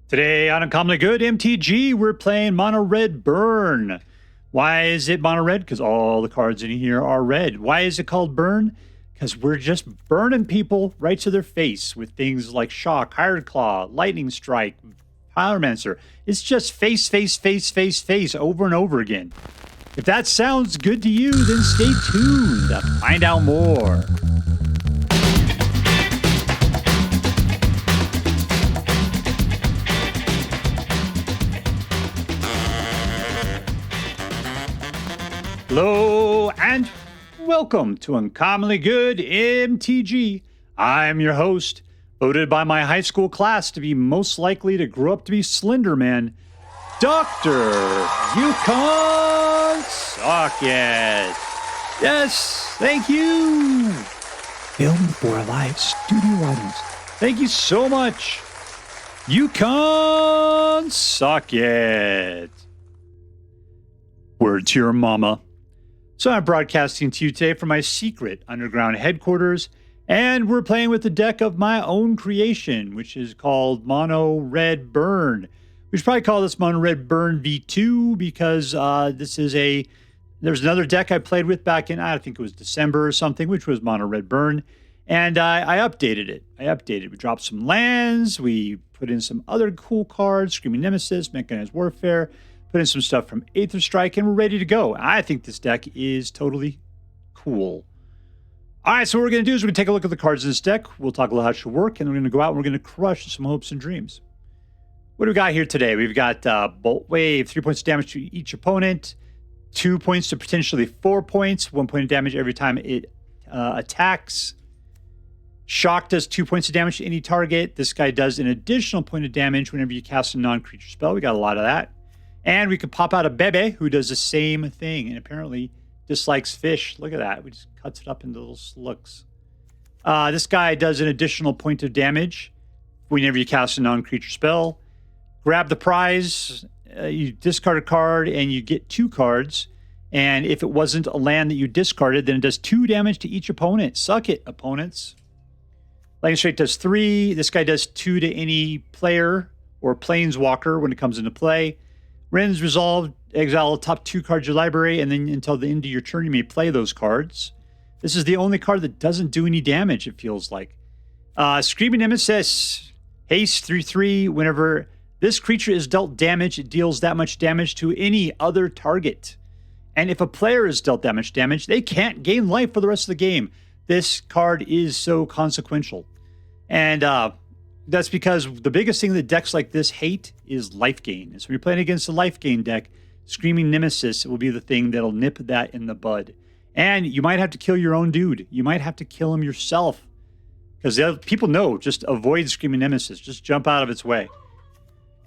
Today on Uncommonly Good MTG, we're playing Mono Red Burn. Why is it Mono Red? Because all the cards in here are red. Why is it called Burn? Because we're just burning people right to their face with things like Shock, Hired Claw, Lightning Strike, Pyromancer. It's just face, face, face, face, face over and over again. If that sounds good to you, then stay tuned to find out more. Hello and welcome to Uncommonly Good MTG. I'm your host, voted by my high school class to be most likely to grow up to be Slender Man, DrYukonSuckIt. Yes, thank you. Filmed for live studio audience. Thank you so much. DrYukonSuckIt. Word to your mama. So I'm broadcasting to you today from my secret underground headquarters, and we're playing with the deck of my own creation, which is called Mono Red Burn. We should probably call this Mono Red Burn V2 because there's another deck I played with back in, I think it was December or something, which was Mono Red Burn, and I updated it. We dropped some lands, we put in some other cool cards, Screaming Nemesis, Mechanized Warfare, put in some stuff from Aetherdrift, and we're ready to go. I think this deck is totally cool. All right, so what we're going to do is we're going to take a look at the cards in this deck. We'll talk about how it should work, and we're going to go out and we're going to crush some hopes and dreams. What do we got here today? We've got Boltwave, 3 points of damage to each opponent, 2 points to potentially 4 points, 1 point of damage every time it attacks. Shock does 2 points of damage to any target. This guy does an additional point of damage whenever you cast a non-creature spell. We got a lot of that. And we could pop out a Bebe who does the same thing and apparently dislikes fish. Look at that. We just cuts it up into little slugs. This guy does an additional point of damage whenever you cast a non-creature spell. Grab the prize. You discard a card and you get 2 cards. And if it wasn't a land that you discarded, then it does 2 damage to each opponent. Suck it, opponents. Lightning Strike does 3. This guy does 2 to any player or planeswalker when it comes into play. Wrenn's Resolve, exile the top 2 cards of your library, and then until the end of your turn, you may play those cards. This is the only card that doesn't do any damage, it feels like. Screaming Nemesis, haste 3/3. Whenever this creature is dealt damage, it deals that much damage to any other target. And if a player is dealt that much damage, they can't gain life for the rest of the game. This card is so consequential. And that's because the biggest thing that decks like this hate is life gain. And so when you're playing against a life gain deck, Screaming Nemesis will be the thing that'll nip that in the bud. And you might have to kill your own dude. You might have to kill him yourself. Because people know, just avoid Screaming Nemesis. Just jump out of its way.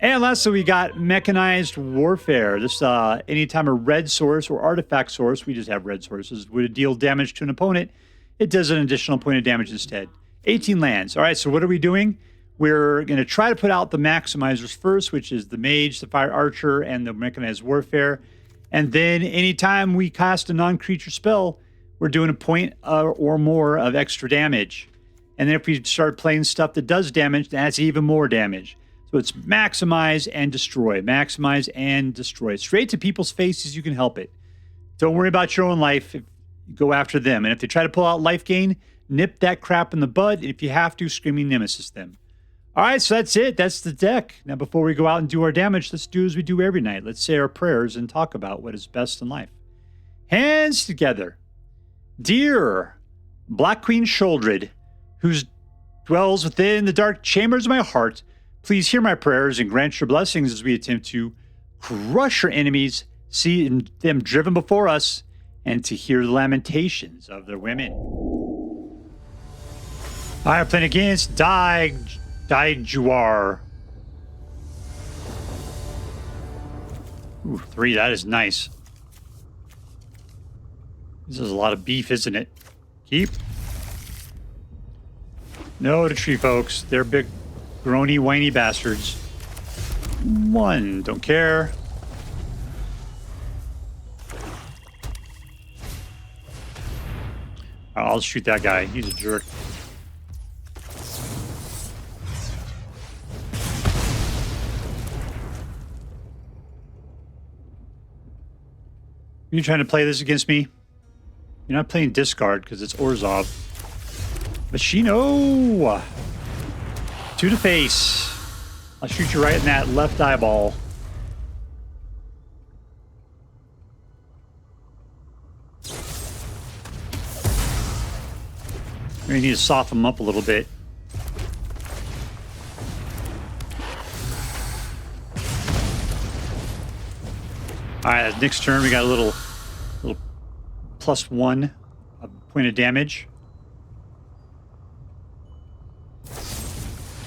And lastly, we got Mechanized Warfare. This, anytime a red source or artifact source, we just have red sources, would deal damage to an opponent, it does an additional point of damage instead. 18 lands. All right, so what are we doing? We're going to try to put out the maximizers first, which is the Mage, the Firebrand Archer, and the Mechanized Warfare. And then anytime we cast a non-creature spell, we're doing a point or more of extra damage. And then if we start playing stuff that does damage, that's even more damage. So it's maximize and destroy. Maximize and destroy. Straight to people's faces, you can help it. Don't worry about your own life. Go after them. And if they try to pull out life gain, nip that crap in the bud. And if you have to, Screaming Nemesis them. All right, so that's it. That's the deck. Now, before we go out and do our damage, let's do as we do every night. Let's say our prayers and talk about what is best in life. Hands together. Dear Black Queen Shouldered, who dwells within the dark chambers of my heart, please hear my prayers and grant your blessings as we attempt to crush our enemies, see them driven before us, and to hear the lamentations of their women. I am playing against diegiuar. Ooh, 3, that is nice. This is a lot of beef, isn't it? Keep. No to tree folks. They're big, groany, whiny bastards. 1, don't care. I'll shoot that guy. He's a jerk. You trying to play this against me? You're not playing discard because it's Orzhov. Viashino! 2 to face. I'll shoot you right in that left eyeball. We need to soften them up a little bit. Alright, next turn we got a little +1 a point of damage.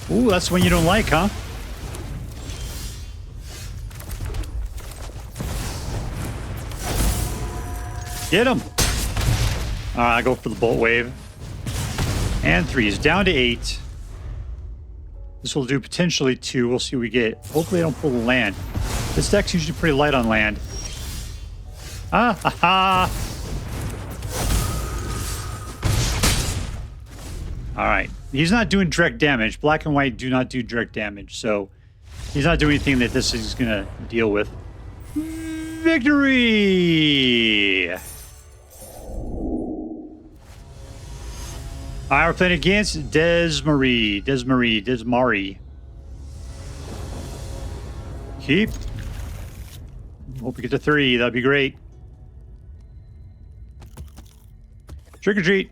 Ooh, that's the one you don't like, huh? Get him! Alright, I go for the Boltwave. And 3 is down to 8. This will do potentially 2. We'll see what we get. Hopefully I don't pull the land. This deck's usually pretty light on land. Ah ha ha! Alright. He's not doing direct damage. Black and white do not do direct damage, so he's not doing anything that this is gonna deal with. Victory! Alright, we're playing against Desmarie. Keep. Hope we get to 3. That'd be great. Trick or treat.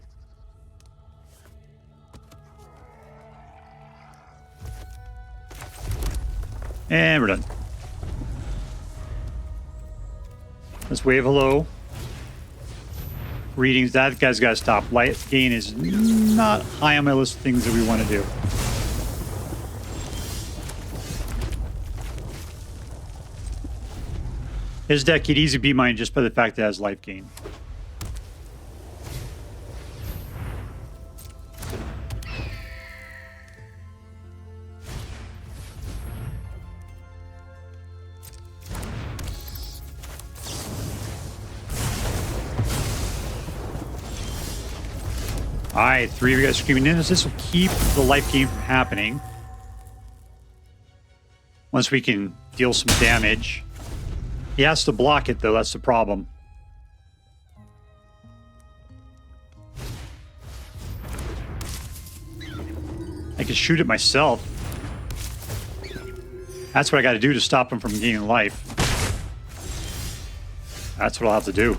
And we're done. Let's wave hello. Readings. That guy's got to stop. Light gain is not high on my list of things that we want to do. His deck could easily beat mine just by the fact that it has life gain. Alright, 3 we got Screaming Nemesis. This will keep the life gain from happening. Once we can deal some damage. He has to block it, though. That's the problem. I can shoot it myself. That's what I got to do to stop him from gaining life. That's what I'll have to do.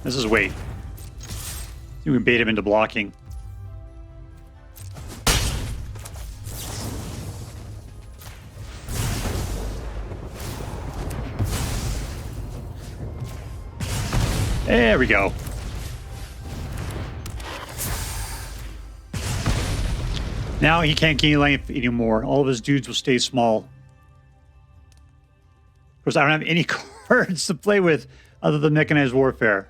This is wait. We can bait him into blocking. There we go. Now he can't gain life anymore. All of his dudes will stay small. Of course, I don't have any cards to play with other than Mechanized Warfare.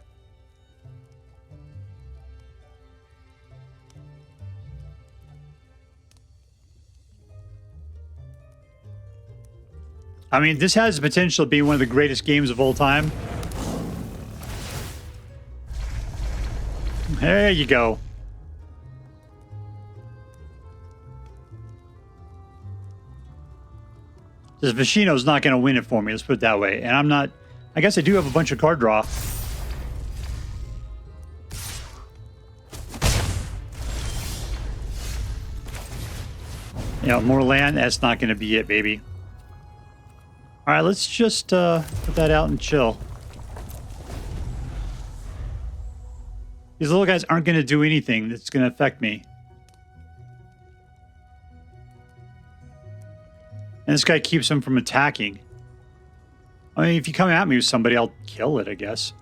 I mean, this has the potential to be one of the greatest games of all time. There you go. This Viashino's not going to win it for me, let's put it that way. And I'm not... I guess I do have a bunch of card draw. Yeah, more land, that's not going to be it, baby. Alright, let's just put that out and chill. These little guys aren't going to do anything that's going to affect me. And this guy keeps them from attacking. I mean, if you come at me with somebody, I'll kill it, I guess.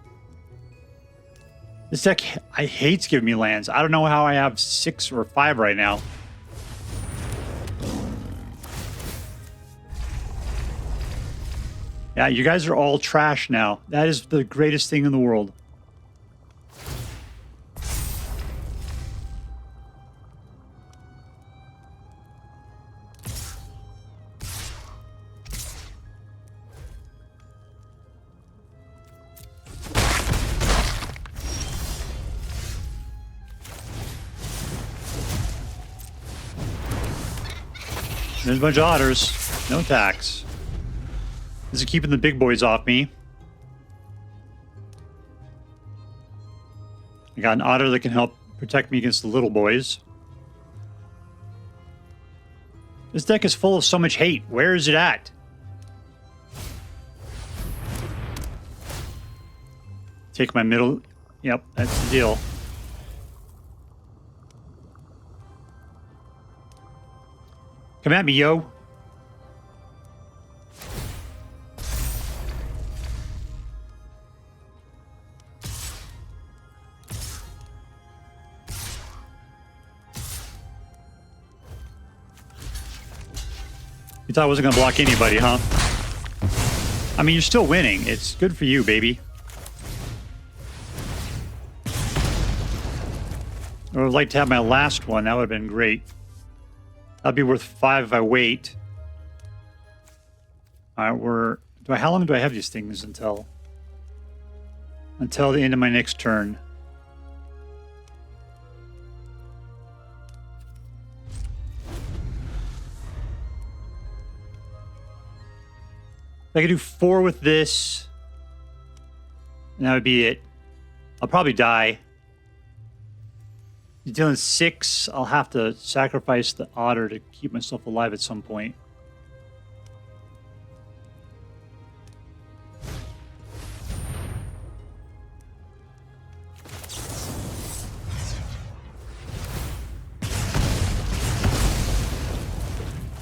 This deck, I hates giving me lands. I don't know how I have 6 or 5 right now. Yeah, you guys are all trash now. That is the greatest thing in the world. There's a bunch of otters. No attacks. This is keeping the big boys off me. I got an otter that can help protect me against the little boys. This deck is full of so much hate. Where is it at? Take my middle. Yep, that's the deal. Come at me, yo. You thought I wasn't going to block anybody, huh? I mean, you're still winning. It's good for you, baby. I would like to have my last one. That would have been great. That'd be worth 5 if I wait. All right, how long do I have these things until? Until the end of my next turn. I could do 4 with this, and that would be it. I'll probably die. Dealing 6, I'll have to sacrifice the otter to keep myself alive at some point.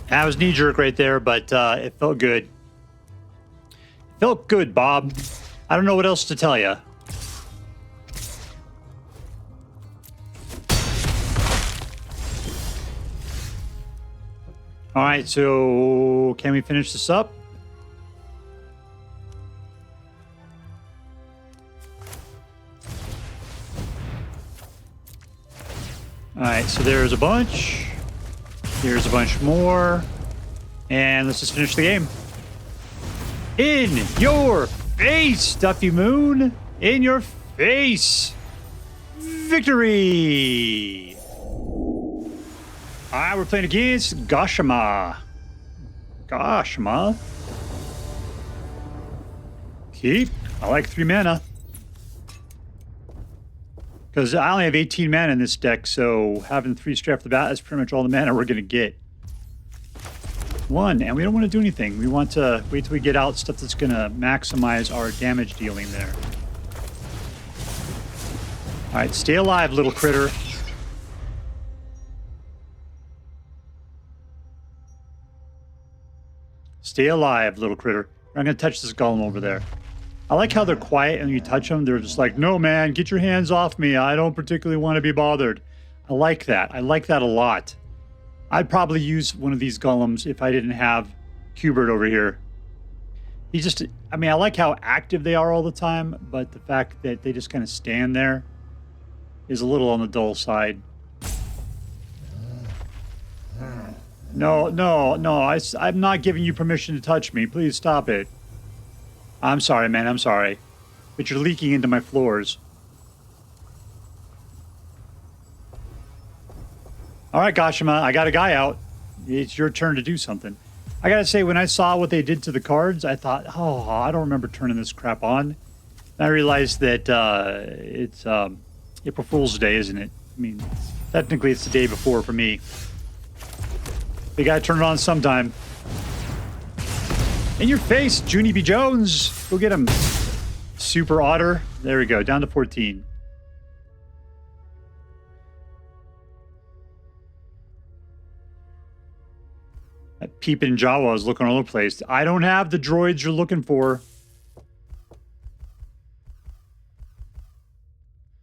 That was knee-jerk right there, but it felt good. Felt good, Bob. I don't know what else to tell you. All right, so can we finish this up? All right, so there's a bunch. Here's a bunch more. And let's just finish the game. In your face, Duffy Moon! In your face! Victory! Alright, we're playing against Goshima. Goshima. Keep. I like 3 mana. Because I only have 18 mana in this deck, so having 3 straight off the bat is pretty much all the mana we're going to get. 1, and we don't want to do anything. We want to wait till we get out stuff that's going to maximize our damage dealing there. All right, stay alive, little critter. Stay alive, little critter. I'm going to touch this golem over there. I like how they're quiet, and when you touch them, they're just like, no, man, get your hands off me. I don't particularly want to be bothered. I like that. I like that a lot. I'd probably use one of these golems if I didn't have Hubert over here. I mean, I like how active they are all the time, but the fact that they just kind of stand there is a little on the dull side. No, I'm not giving you permission to touch me. Please stop it. I'm sorry, man, I'm sorry. But you're leaking into my floors. All right, Goshima, I got a guy out. It's your turn to do something. I gotta say, when I saw what they did to the cards, I thought, oh, I don't remember turning this crap on. And I realized that it's April Fool's Day, isn't it? I mean, technically it's the day before for me. You gotta turn it on sometime. In your face, Junie B. Jones. Go get him. Super Otter. There we go, down to 14. That peeping Jawa is looking all over the place. I don't have the droids you're looking for.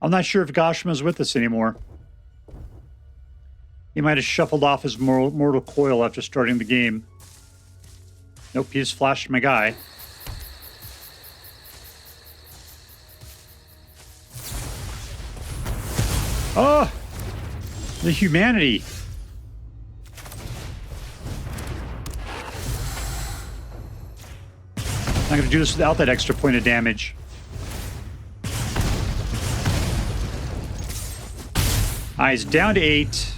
I'm not sure if Goshima's with us anymore. He might have shuffled off his mortal coil after starting the game. Nope, he just flashed my guy. Oh! The humanity! I'm going to do this without that extra point of damage. He's down to 8.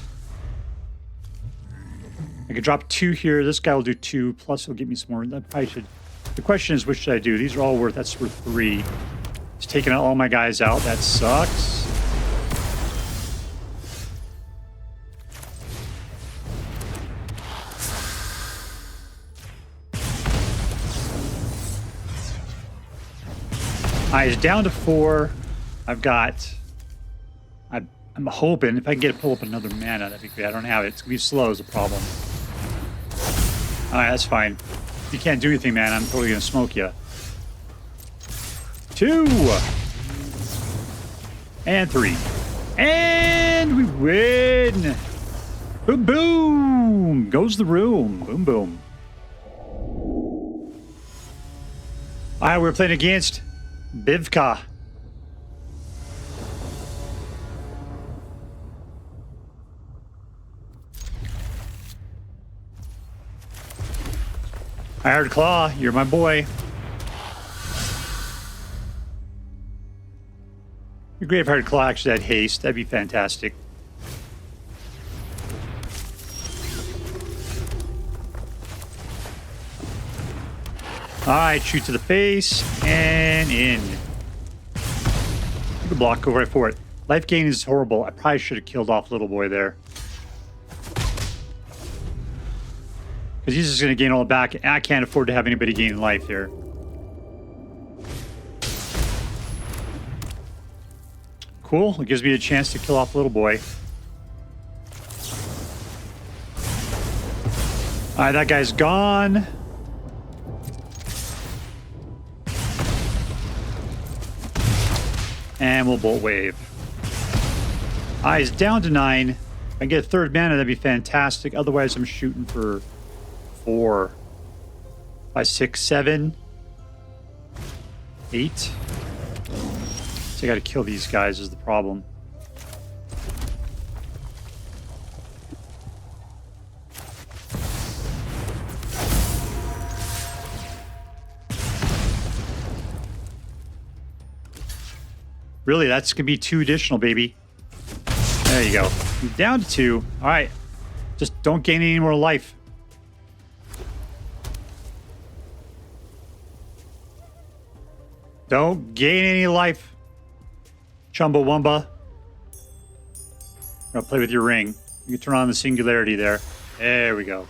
I could drop 2 here. This guy will do 2. Plus, he'll get me some more. That probably should. The question is, which should I do? These are all worth. That's worth 3. He's taking all my guys out. That sucks. He's down to 4. I've got... I'm hoping if I can get to pull up another mana, that'd be great. I don't have it. It's going to be slow is a problem. Alright, that's fine. If you can't do anything, man, I'm totally going to smoke you. 2! And 3. And we win! Boom, boom! Goes the room. Boom, boom. Alright, we're playing against Bivka. I heard Claw, you're my boy. It'd be great if I heard Claw actually had haste. That'd be fantastic. Alright, shoot to the face and in. You can block, go right for it. Life gain is horrible. I probably should have killed off little boy there. Because he's just going to gain all back. And I can't afford to have anybody gain life here. Cool. It gives me a chance to kill off little boy. Alright, that guy's gone. And we'll Boltwave. He's down to 9. If I get a third mana, that'd be fantastic. Otherwise, I'm shooting for 4, 5, 6, 7, 8. So I got to kill these guys is the problem. Really, that's going to be 2 additional, baby. There you go. Down to 2. All right. Just don't gain any more life. Don't gain any life. Chumbawamba. I'm going to play with your ring. You can turn on the singularity there. There we go.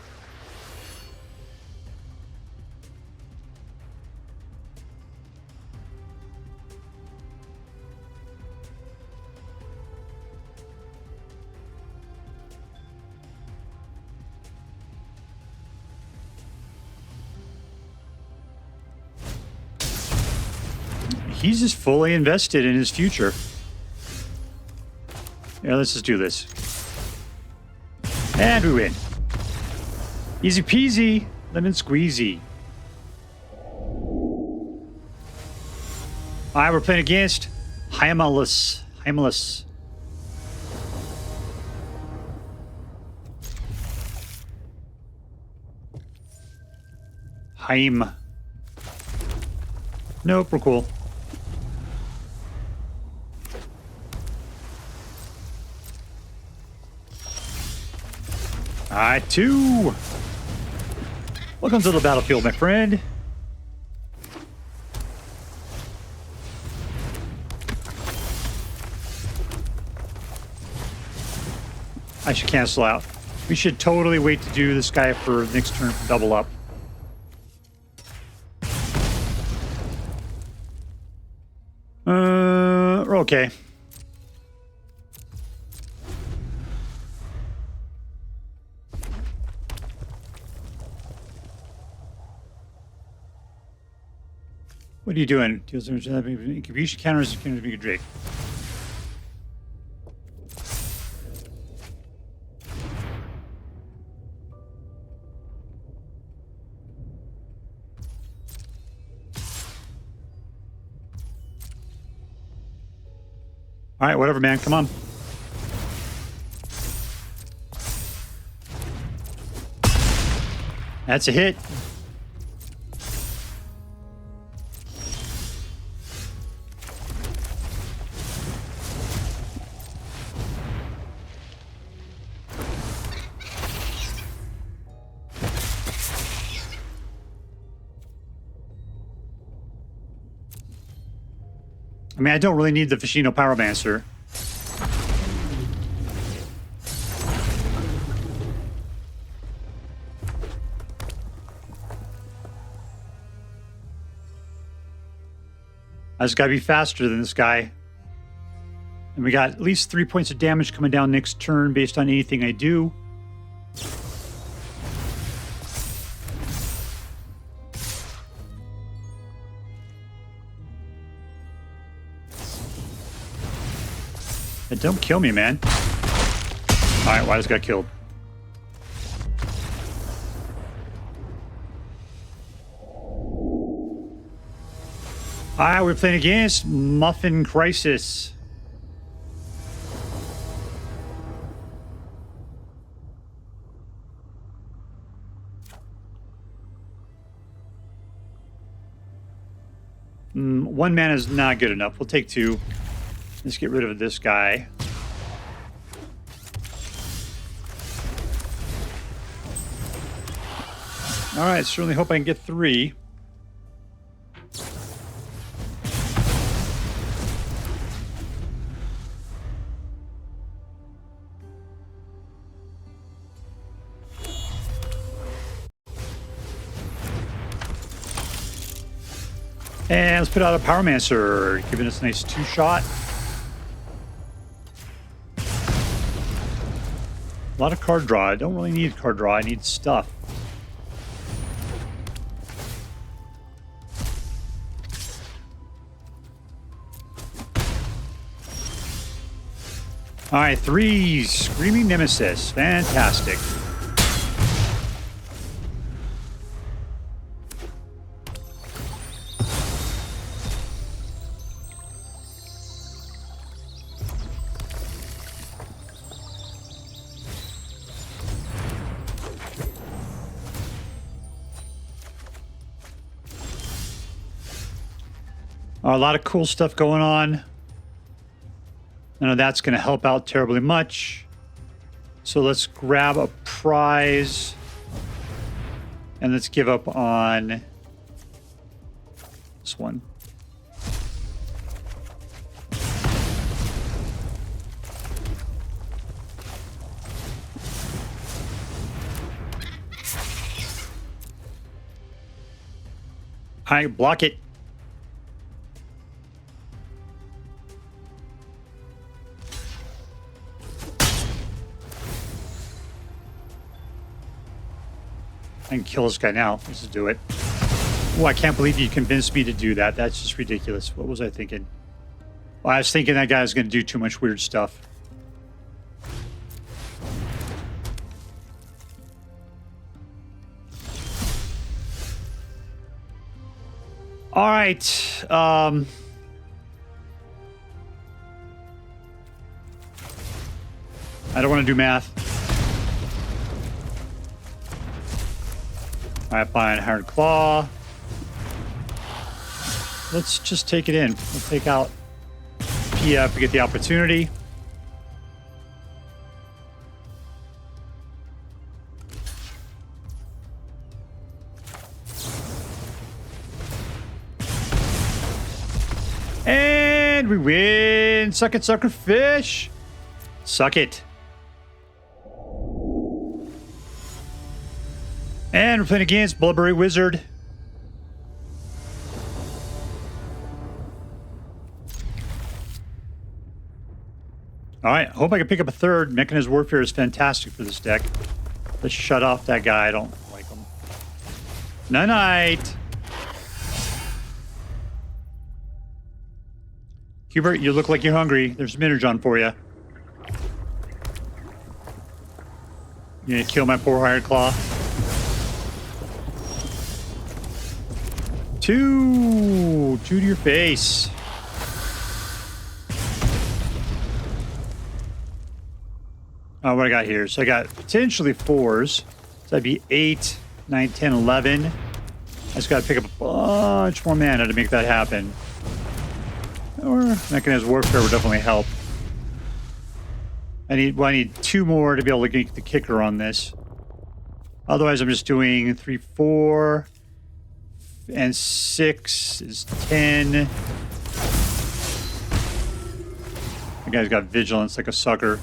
He's just fully invested in his future. Yeah, let's just do this. And we win. Easy peasy, lemon squeezy. Alright, we're playing against Hiemalis. Hiemalis. Haim. Nope, we're cool. Alright, 2. Welcome to the battlefield, my friend. I should cancel out. We should totally wait to do this guy for next turn for double up. We're okay. What are you doing? Contribution counters can be a Drake. All right, whatever, man. Come on. That's a hit. I mean, I don't really need the Viashino Pyromancer. I just got to be faster than this guy. And we got at least 3 points of damage coming down next turn based on anything I do. And don't kill me, man. Alright, well, I just got killed. Alright, we're playing against Muffincrisis. One mana is not good enough. We'll take 2. Let's get rid of this guy. All right, certainly hope I can get 3. And let's put out a Pyromancer, giving us a nice 2-shot. A lot of card draw. I don't really need card draw. I need stuff. All right, 3 Screaming Nemesis. Fantastic. A lot of cool stuff going on. I know that's going to help out terribly much. So let's grab a prize. And let's give up on this one. All right, block it. I can kill this guy now. Let's just do it. Oh, I can't believe you convinced me to do that. That's just ridiculous. What was I thinking? Well, I was thinking that guy was going to do too much weird stuff. All right. I don't want to do math. All right, fine. Hard Claw. Let's just take it in. We'll take out PF if we get the opportunity. And we win. Suck it, sucker fish. Suck it. And we're playing against BlubberyWizard. All right, I hope I can pick up a 3rd. Mechanized Warfare is fantastic for this deck. Let's shut off that guy. I don't like him. Night. Hubert, you look like you're hungry. There's some energon for you. You gonna kill my poor Hired Claw? 2 to your face. Oh, what I got here? So I got potentially 4s. So that'd be 8, 9, 10, 11. I just got to pick up a bunch more mana to make that happen. Or Mechanized Warfare would definitely help. I need 2 more to be able to get the kicker on this. Otherwise, I'm just doing 3, 4, and 6 is 10. The guy's got vigilance like a sucker.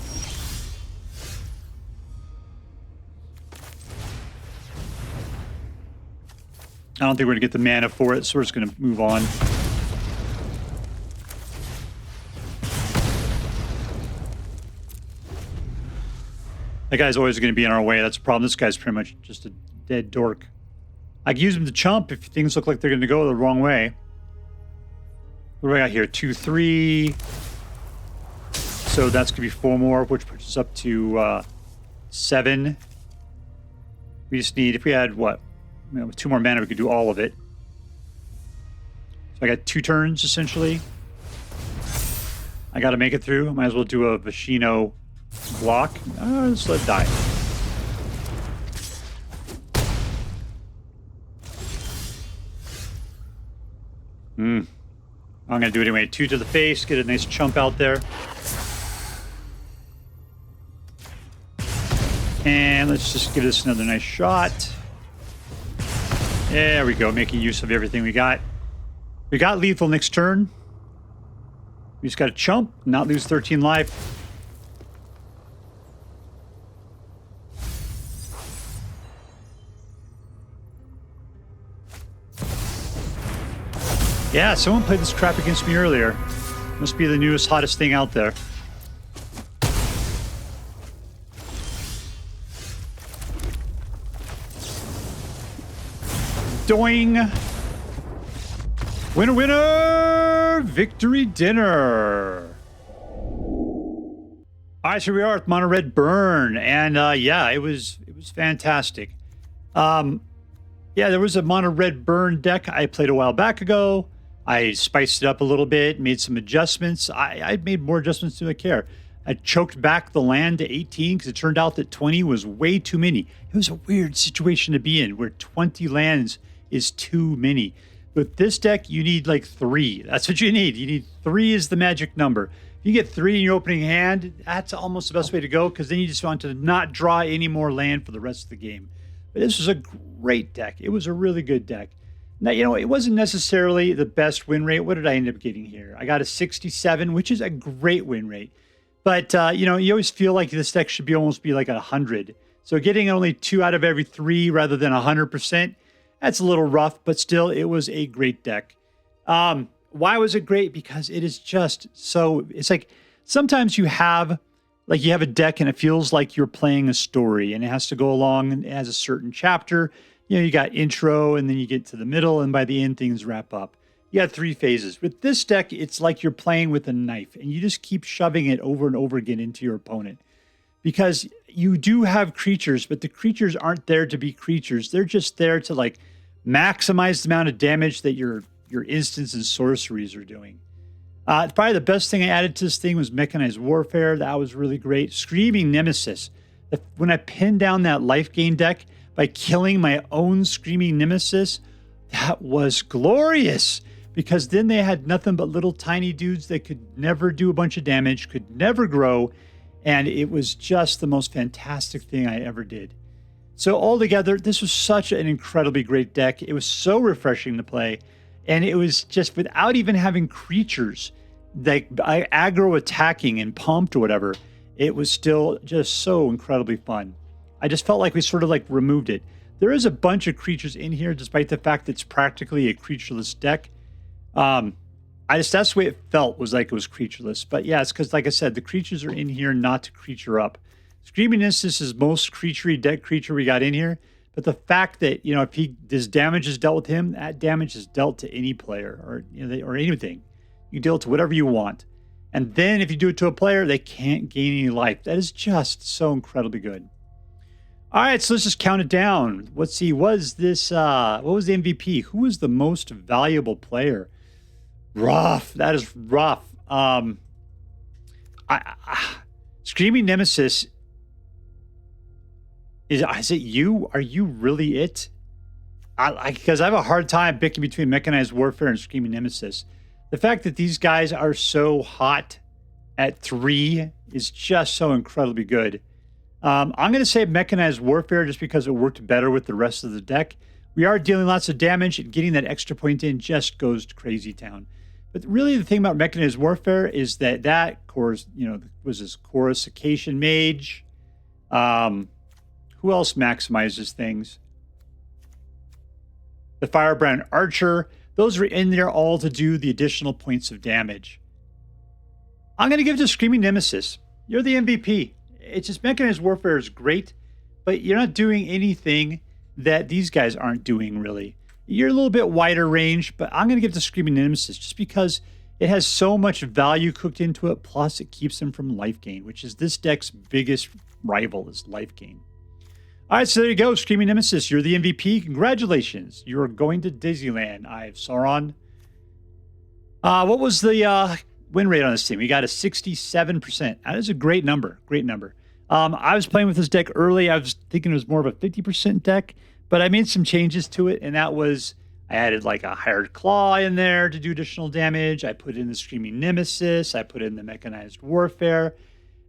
I don't think we're going to get the mana for it, so we're just going to move on. That guy's always going to be in our way. That's a problem. This guy's pretty much just a dead dork. I can use him to chump if things look like they're going to go the wrong way. What do I got here? 2, 3. So that's going to be 4 more, which puts us up to 7. We just need, if we had, what? With 2 more mana, we could do all of it. So I got 2 turns, essentially. I got to make it through. Might as well do a Viashino block. Let's let it die. I'm going to do it anyway. 2 to the face, get a nice chump out there. And let's just give this another nice shot. There we go, making use of everything we got. We got lethal next turn. We just got to chump, not lose 13 life. Yeah, someone played this crap against me earlier. Must be the newest, hottest thing out there. Doing. Winner, winner! Victory dinner! Alright, so we are with Mono Red Burn. And yeah, it was fantastic. Yeah, there was a Mono Red Burn deck I played a while back ago. I spiced it up a little bit, made some adjustments. I made more adjustments than I care. I choked back the land to 18 because it turned out that 20 was way too many. It was a weird situation to be in where 20 lands is too many. With this deck, you need like 3. That's what you need. You need 3 is the magic number. If you get 3 in your opening hand, that's almost the best way to go because then you just want to not draw any more land for the rest of the game. But this was a great deck. It was a really good deck. Now, you know, it wasn't necessarily the best win rate. What did I end up getting here? I got a 67, which is a great win rate. But, you know, you always feel like this deck should be almost be like 100. So getting only 2 out of every 3 rather than 100%, that's a little rough, but still, it was a great deck. Why was it great? Because it is just so, it's like sometimes you have a deck and it feels like you're playing a story and it has to go along and it has a certain chapter. You know, you got intro and then you get to the middle and by the end things wrap up. You got 3 phases. With this deck, it's like you're playing with a knife and you just keep shoving it over and over again into your opponent. Because you do have creatures, but the creatures aren't there to be creatures. They're just there to like maximize the amount of damage that your instants and sorceries are doing. Probably the best thing I added to this thing was Mechanized Warfare. That was really great. Screaming Nemesis. When I pinned down that life gain deck by killing my own Screaming Nemesis, that was glorious. Because then they had nothing but little tiny dudes that could never do a bunch of damage, could never grow. And it was just the most fantastic thing I ever did. So altogether, this was such an incredibly great deck. It was so refreshing to play. And it was just without even having creatures like aggro attacking and pumped or whatever, it was still just so incredibly fun. I just felt like we sort of like removed it. There is a bunch of creatures in here, despite the fact that it's practically a creatureless deck. That's the way it felt, was like it was creatureless. But yeah, it's because, like I said, the creatures are in here not to creature up. Screaming Nemesis is most creaturey deck creature we got in here. But the fact that, you know, if this damage is dealt with him, that damage is dealt to any player or, you know, or anything. You deal it to whatever you want. And then if you do it to a player, they can't gain any life. That is just so incredibly good. All right, so let's just count it down. Let's see, what was the MVP? Who was the most valuable player? Rough. That is rough. Screaming Nemesis. Is it you? Are you really it? Because I have a hard time picking between Mechanized Warfare and Screaming Nemesis. The fact that these guys are so hot at 3 is just so incredibly good. I'm going to say Mechanized Warfare just because it worked better with the rest of the deck. We are dealing lots of damage, and getting that extra point in just goes to crazy town. But really, the thing about Mechanized Warfare is that course, you know, was this Coruscation Mage. Who else maximizes things? The Firebrand Archer. Those are in there all to do the additional points of damage. I'm going to give it to Screaming Nemesis. You're the MVP. it's just Mechanized Warfare is great, but you're not doing anything that these guys aren't doing, really. You're a little bit wider range, but I'm going to give it to Screaming Nemesis just because it has so much value cooked into it, plus it keeps them from life gain, which is this deck's biggest rival is life gain. All right, so there you go, Screaming Nemesis. You're the MVP. Congratulations. You're going to Disneyland. I have Sauron. What was the win rate on this team? We got a 67%. That is a great number. Great number. I was playing with this deck early. I was thinking it was more of a 50% deck, but I made some changes to it, and that was I added like a Hired Claw in there to do additional damage. I put in the Screaming Nemesis. I put in the Mechanized Warfare.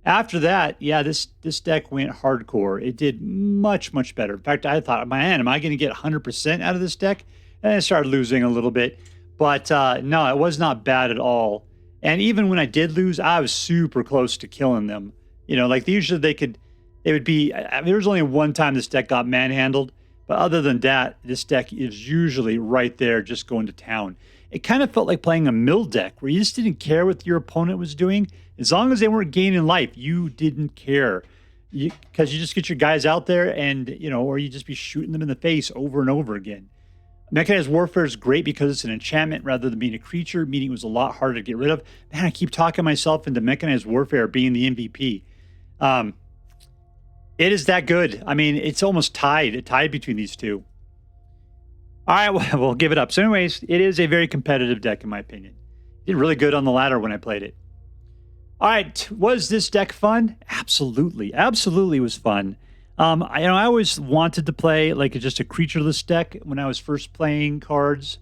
After that, yeah, this deck went hardcore. It did much, much better. In fact, I thought, man, am I going to get 100% out of this deck? And I started losing a little bit. But no, it was not bad at all. And even when I did lose, I was super close to killing them. You know, like usually they would be, there was only one time this deck got manhandled. But other than that, this deck is usually right there just going to town. It kind of felt like playing a mill deck where you just didn't care what your opponent was doing. As long as they weren't gaining life, you didn't care. Because you just get your guys out there and, you know, or you just be shooting them in the face over and over again. Mechanized Warfare is great because it's an enchantment rather than being a creature, meaning it was a lot harder to get rid of. Man, I keep talking myself into Mechanized Warfare being the MVP. It is that good. I mean, it's almost tied. It tied between these two. All right, well, we'll give it up. So anyways, it is a very competitive deck in my opinion. Did really good on the ladder when I played it. All right, was this deck fun? Absolutely. Absolutely was fun. I always wanted to play like just a creatureless deck when I was first playing cards.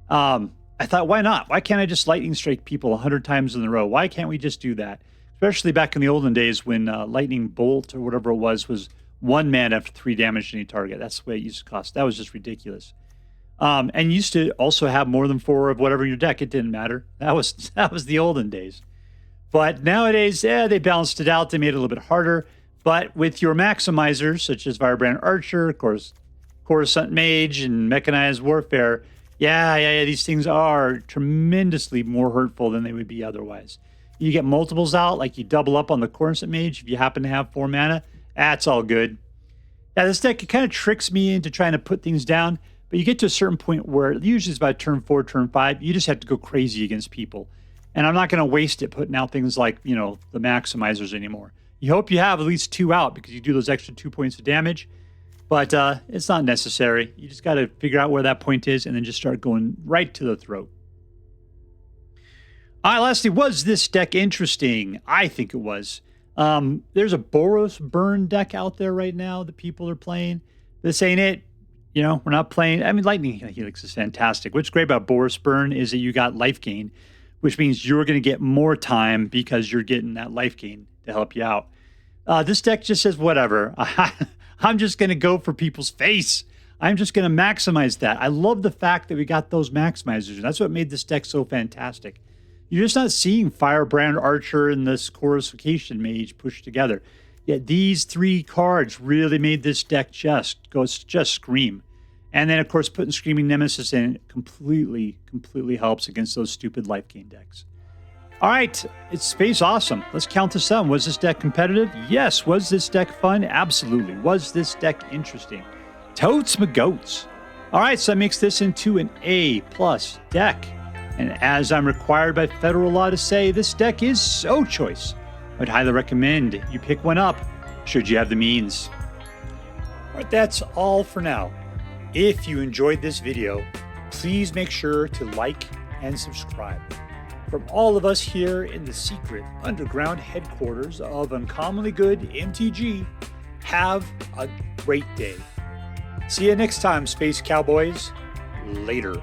I thought, why not? Why can't I just lightning strike people 100 times in a row? Why can't we just do that? Especially back in the olden days when lightning bolt or whatever it was 1 mana after 3 damage to any target. That's the way it used to cost. That was just ridiculous. And used to also have more than 4 of whatever in your deck. It didn't matter. That was the olden days. But nowadays, they balanced it out. They made it a little bit harder. But with your maximizers, such as Firebrand Archer, of course, Coruscation Mage, and Mechanized Warfare, yeah, these things are tremendously more hurtful than they would be otherwise. You get multiples out, like you double up on the Coruscation Mage if you happen to have 4 mana. That's all good. Now, this deck, it kind of tricks me into trying to put things down, but you get to a certain point where usually it's about turn 4, turn 5, you just have to go crazy against people. And I'm not going to waste it putting out things like, you know, the maximizers anymore. You hope you have at least 2 out because you do those extra 2 points of damage. But it's not necessary. You just got to figure out where that point is and then just start going right to the throat. All right, lastly, was this deck interesting? I think it was. There's a Boros Burn deck out there right now that people are playing. This ain't it. You know, we're not playing. I mean, Lightning Helix is fantastic. What's great about Boros Burn is that you got life gain, which means you're going to get more time because you're getting that life gain to help you out. This deck just says, whatever. I'm just going to go for people's face. I'm just going to maximize that. I love the fact that we got those maximizers. That's what made this deck so fantastic. You're just not seeing Firebrand Archer and this Coruscation Mage pushed together. Yet these 3 cards really made this deck just scream. And then, of course, putting Screaming Nemesis in completely helps against those stupid life gain decks. All right, it's space awesome. Let's count this up. Was this deck competitive? Yes. Was this deck fun? Absolutely. Was this deck interesting? Totes my goats. All right, so that makes this into an A+ deck. And as I'm required by federal law to say, this deck is so choice. I'd highly recommend you pick one up should you have the means. All right, that's all for now. If you enjoyed this video, please make sure to like and subscribe. From all of us here in the secret underground headquarters of Uncommonly Good MTG, have a great day. See you next time, Space Cowboys. Later.